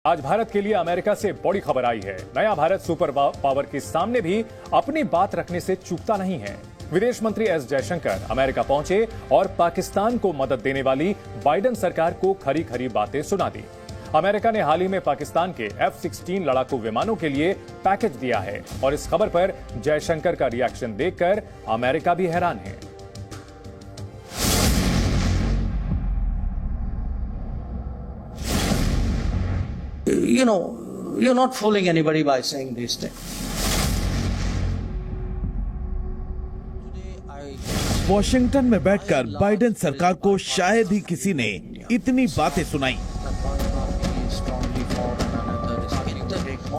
आज भारत के लिए अमेरिका से बड़ी खबर आई है। नया भारत सुपर पावर के सामने भी अपनी बात रखने से चूकता नहीं है। विदेश मंत्री एस जयशंकर अमेरिका पहुंचे और पाकिस्तान को मदद देने वाली बाइडेन सरकार को खरी खरी बातें सुना दी। अमेरिका ने हाल ही में पाकिस्तान के F-16 लड़ाकू विमानों के लिए पैकेज दिया है और इस खबर पर जयशंकर का रिएक्शन देखकर अमेरिका भी हैरान है। You know, you're not fooling anybody by saying these things. Washington में बैठकर बाइडेन सरकार को शायद ही किसी ने इतनी बातें सुनाई।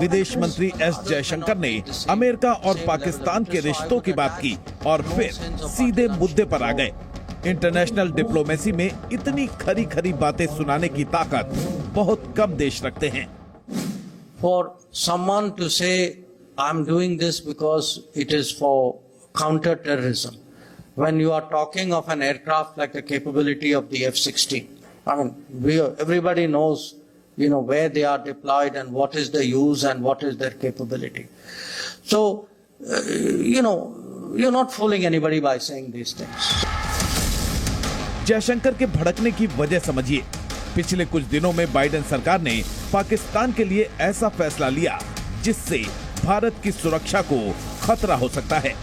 विदेश मंत्री एस जयशंकर ने अमेरिका और पाकिस्तान के रिश्तों की बात की और फिर सीधे मुद्दे पर आ गए। इंटरनेशनल डिप्लोमेसी में इतनी खरी खरी बातें सुनाने की ताकत बहुत कम देश रखते हैं। For someone to say I'm doing this because it is for counter-terrorism, when you are talking of an aircraft like the capability of the F-16, I mean, everybody knows, where they are deployed and what is the use and what is their capability. So, you're not fooling anybody by saying these things. Jaishankar के भड़कने की वजह समझिए। पिछले कुछ दिनों में Biden सरकार ने पाकिस्तान के लिए ऐसा फैसला लिया जिससे भारत की सुरक्षा को खतरा हो सकता है।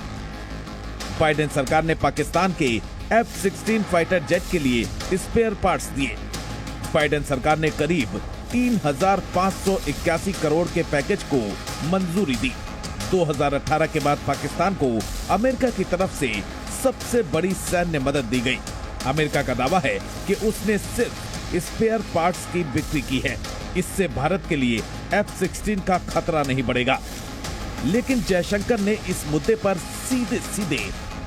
बाइडेन सरकार ने पाकिस्तान के F-16 फाइटर जेट के लिए स्पेयर पार्ट्स दिए। बाइडेन सरकार ने करीब 3,581 करोड़ के पैकेज को मंजूरी दी। 2018 के बाद पाकिस्तान को अमेरिका की तरफ से सबसे बड़ी सैन्य मदद दी गई। अमेरिका का दावा है कि उसने सिर्फ स्पेयर पार्ट्स की बिक्री की है। इससे भारत के लिए F-16 का खतरा नहीं बढ़ेगा। लेकिन जयशंकर ने इस मुद्दे पर सीधे सीधे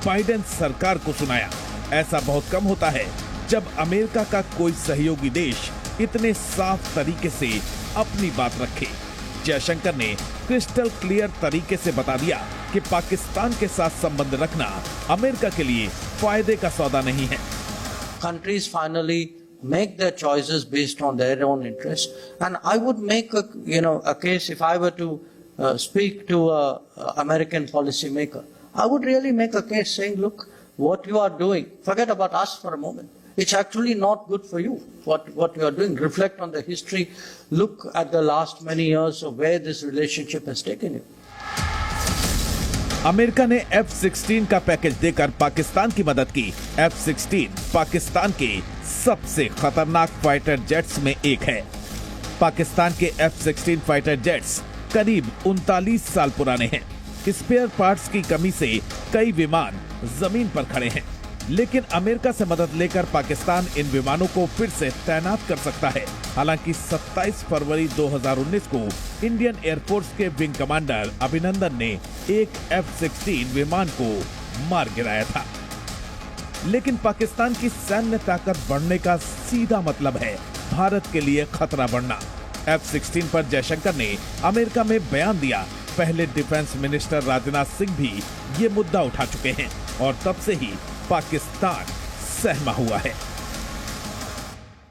बाइडेन सरकार को सुनाया। ऐसा बहुत कम होता है जब अमेरिका का कोई सहयोगी देश इतने साफ तरीके से अपनी बात रखे। जयशंकर ने क्रिस्टल क्लियर तरीके से बता दिया कि पाकिस्तान के साथ संबंध रखना अमेरिका के लिए फायदे का सौदा नहीं है। Countries finally make their choices based on their own interests, and I would make a case if I were to speak to a American policymaker. I would really make a case saying, look, what you are doing, forget about us for a moment. It's actually not good for you. What you are doing, reflect on the history, look at the last many years of where this relationship has taken you. America ने F-16 का package देकर पाकिस्तान की मदद की। F-16 Pakistan के सबसे खतरनाक fighter jets में एक है। पाकिस्तान के F-16 फाइटर जेट्स करीब 39 साल पुराने हैं। स्पेयर पार्ट्स की कमी से कई विमान जमीन पर खड़े हैं, लेकिन अमेरिका से मदद लेकर पाकिस्तान इन विमानों को फिर से तैनात कर सकता है। हालांकि 27 फरवरी 2019 को इंडियन एयरफोर्स के विंग कमांडर अभिनंदन ने एक F-16 विमान को मार गिराया था। लेकिन पाकिस्तान की सैन्य ताकत बढ़ने का सीधा मतलब है भारत के लिए खतरा बढ़ना। F-16 पर जयशंकर ने अमेरिका में बयान दिया। पहले डिफेंस मिनिस्टर राजनाथ सिंह भी ये मुद्दा उठा चुके हैं और तब से ही पाकिस्तान सहमा हुआ है।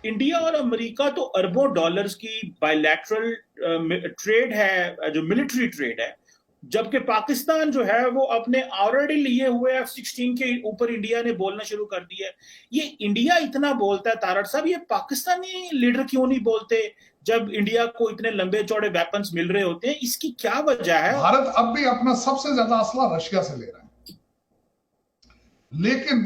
इंडिया और अमेरिका तो अरबों डॉलर्स की बायलैटरल ट्रेड है, जो मिलिट्री ट्रेड है, जबकि पाकिस्तान जो है वो अपने ऑलरेडी लिए हुए F-16 के ऊपर इंडिया ने बोलना शुरू कर दिया है। ये इंडिया इतना बोलता है तारड़ साहब, ये पाकिस्तानी लीडर क्यों नहीं बोलते जब इंडिया को इतने लंबे चौड़े वेपन्स मिल रहे होते हैं? इसकी क्या वजह है? भारत अब भी अपना सबसे ज्यादा असला रशिया से ले रहा है, लेकिन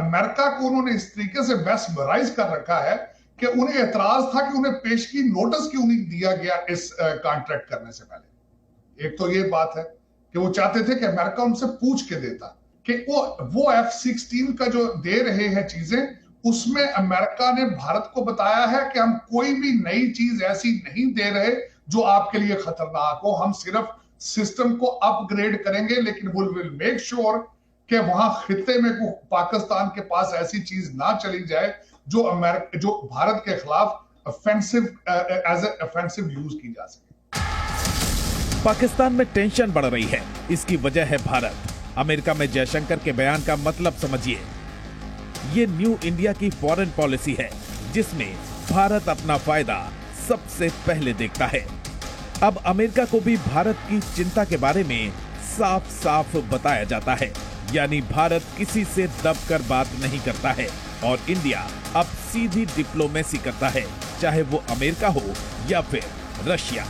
अमेरिका को उन्होंने इस तरीके से मेस्मराइज कर रखा है कि उन्हें एतराज था कि उन्हें पेशगी नोटिस क्यों नहीं दिया गया इस कॉन्ट्रैक्ट करने से पहले। एक तो ये बात है कि वो चाहते थे कि अमेरिका उनसे पूछ के देता कि वो F-16 का जो दे रहे हैं चीजें, उसमें अमेरिका ने भारत को बताया है कि हम कोई भी नई चीज ऐसी नहीं दे रहे जो आपके लिए खतरनाक हो। हम सिर्फ सिस्टम को अपग्रेड करेंगे, लेकिन विल मेक श्योर कि वहां खित्ते में पाकिस्तान के पास ऐसी चीज ना चली जाए जो भारत के खिलाफ एज ऑफेंसिव यूज की जा सके। पाकिस्तान में टेंशन बढ़ रही है, इसकी वजह है भारत। अमेरिका में जयशंकर के बयान का मतलब समझिए। ये न्यू इंडिया की फॉरेन पॉलिसी है जिसमें भारत अपना फायदा सबसे पहले देखता है। अब अमेरिका को भी भारत की चिंता के बारे में साफ साफ बताया जाता है, यानी भारत किसी से दबकर बात नहीं करता है और इंडिया अब सीधी डिप्लोमेसी करता है, चाहे वो अमेरिका हो या फिर रशिया।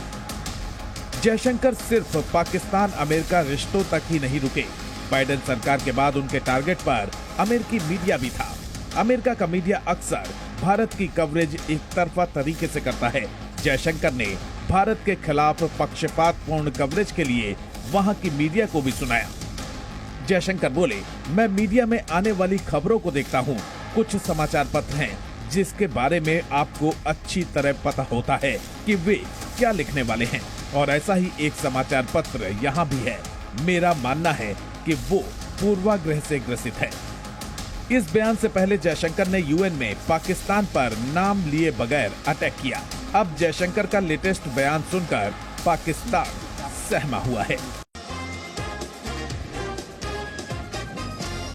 जयशंकर सिर्फ पाकिस्तान अमेरिका रिश्तों तक ही नहीं रुके। बाइडेन सरकार के बाद उनके टारगेट पर अमेरिकी मीडिया भी था। अमेरिका का मीडिया अक्सर भारत की कवरेज एक तरफा तरीके से करता है। जयशंकर ने भारत के खिलाफ पक्षपातपूर्ण कवरेज के लिए वहां की मीडिया को भी सुनाया। जयशंकर बोले, मैं मीडिया में आने वाली खबरों को देखता हूं। कुछ समाचार पत्र हैं जिसके बारे में आपको अच्छी तरह पता होता है कि वे क्या लिखने वाले हैं, और ऐसा ही एक समाचार पत्र यहाँ भी है। मेरा मानना है कि वो पूर्वाग्रह से ग्रसित है। इस बयान से पहले जयशंकर ने यूएन में पाकिस्तान पर नाम लिए बगैर अटैक किया। अब जयशंकर का लेटेस्ट बयान सुनकर पाकिस्तान सहमा हुआ है।